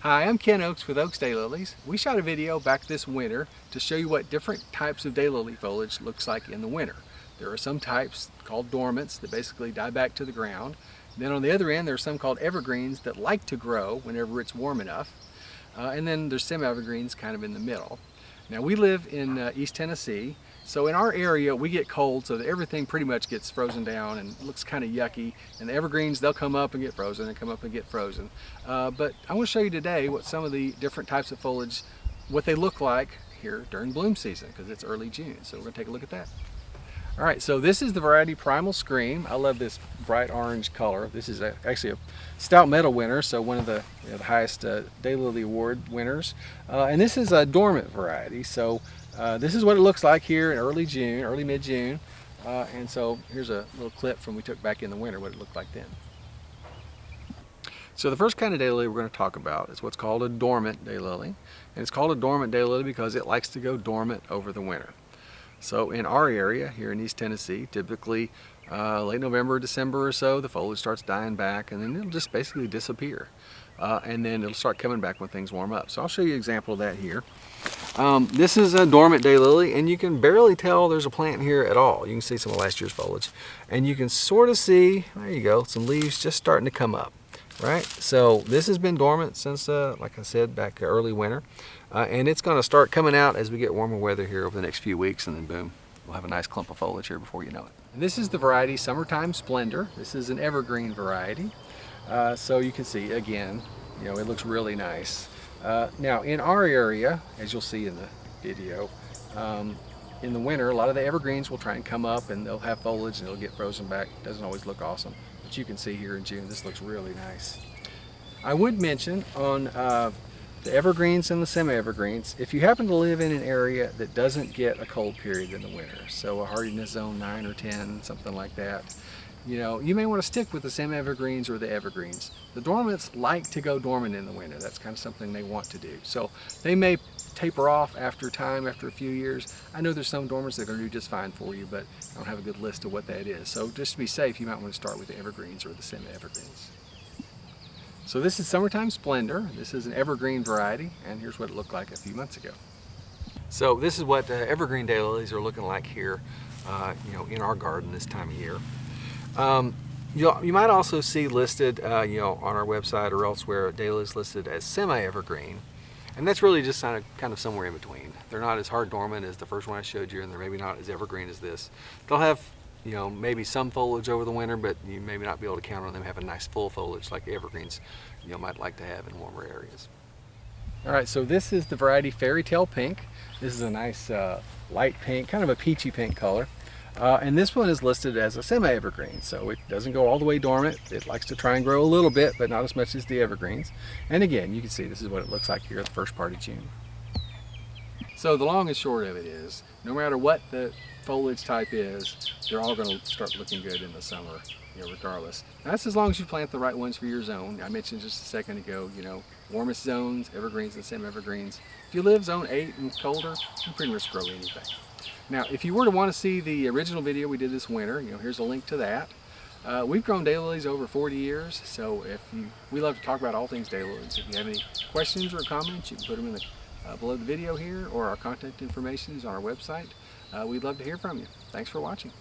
Hi, I'm Ken Oakes with Oakes Daylilies. We shot a video back this winter to show you what different types of daylily foliage looks like in the winter. There are some types called dormants that basically die back to the ground. Then on the other end, there are some called evergreens that like to grow whenever it's warm enough. And then there's semi-evergreens kind of in the middle. Now we live in East Tennessee, so in our area we get cold so that everything pretty much gets frozen down and looks kind of yucky, and the evergreens, they'll come up and get frozen and come up and get frozen. But I want to show you today what some of the different types of foliage, what they look like here during bloom season, because it's early June, so we're going to take a look at that. All right, so this is the variety Primal Scream. I love this bright orange color. This is actually a stout medal winner, so one of the highest Daylily Award winners. And this is a dormant variety, so this is what it looks like here in early June, early mid-June. And so here's a little clip from we took back in the winter, what it looked like then. So the first kind of daylily we're going to talk about is what's called a dormant daylily. And it's called a dormant daylily because it likes to go dormant over the winter. So in our area here in East Tennessee, typically late November, December or so, the foliage starts dying back and then it'll just basically disappear. And then it'll start coming back when things warm up. So I'll show you an example of that here. This is a dormant daylily, and you can barely tell there's a plant here at all. You can see some of last year's foliage. And you can sort of see, there you go, some leaves just starting to come up. Right, so this has been dormant since, like I said, back early winter, and it's going to start coming out as we get warmer weather here over the next few weeks, and then boom, we'll have a nice clump of foliage here before you know it. And this is the variety Summertime Splendor. This is an evergreen variety, so you can see again, it looks really nice. Now in our area, as you'll see in the video, in the winter, a lot of the evergreens will try and come up and they'll have foliage and it'll get frozen back. It doesn't always look awesome. But you can see here in June, this looks really nice. I would mention on the evergreens and the semi-evergreens, if you happen to live in an area that doesn't get a cold period in the winter, so a hardiness zone 9 or 10, something like that, you may want to stick with the semi-evergreens or the evergreens. The dormants like to go dormant in the winter. That's kind of something they want to do. So they may taper off after a few years. I know there's some dormants that are going to do just fine for you, but I don't have a good list of what that is. So just to be safe, you might want to start with the evergreens or the semi-evergreens. So this is Summertime Splendor. This is an evergreen variety, and here's what it looked like a few months ago. So this is what evergreen daylilies are looking like here, in our garden this time of year. You might also see listed, on our website or elsewhere, daylilies listed as semi-evergreen. And that's really just kind of somewhere in between. They're not as hard dormant as the first one I showed you, and they're maybe not as evergreen as this. They'll have, maybe some foliage over the winter, but you maybe not be able to count on them having nice full foliage like the evergreens might like to have in warmer areas. All right, so this is the variety Fairy Tale Pink. This is a nice light pink, kind of a peachy pink color. And this one is listed as a semi-evergreen, so it doesn't go all the way dormant. It likes to try and grow a little bit, but not as much as the evergreens. And again, you can see this is what it looks like here at the first part of June. So the long and short of it is, no matter what the foliage type is, they're all going to start looking good in the summer, regardless. And that's as long as you plant the right ones for your zone. I mentioned just a second ago, warmest zones, evergreens and semi-evergreens. If you live zone 8 and colder, you can pretty much grow anything. Now, if you were to want to see the original video we did this winter, here's a link to that. We've grown daylilies over 40 years, so we love to talk about all things daylilies. If you have any questions or comments, you can put them in below the video here, or our contact information is on our website. We'd love to hear from you. Thanks for watching.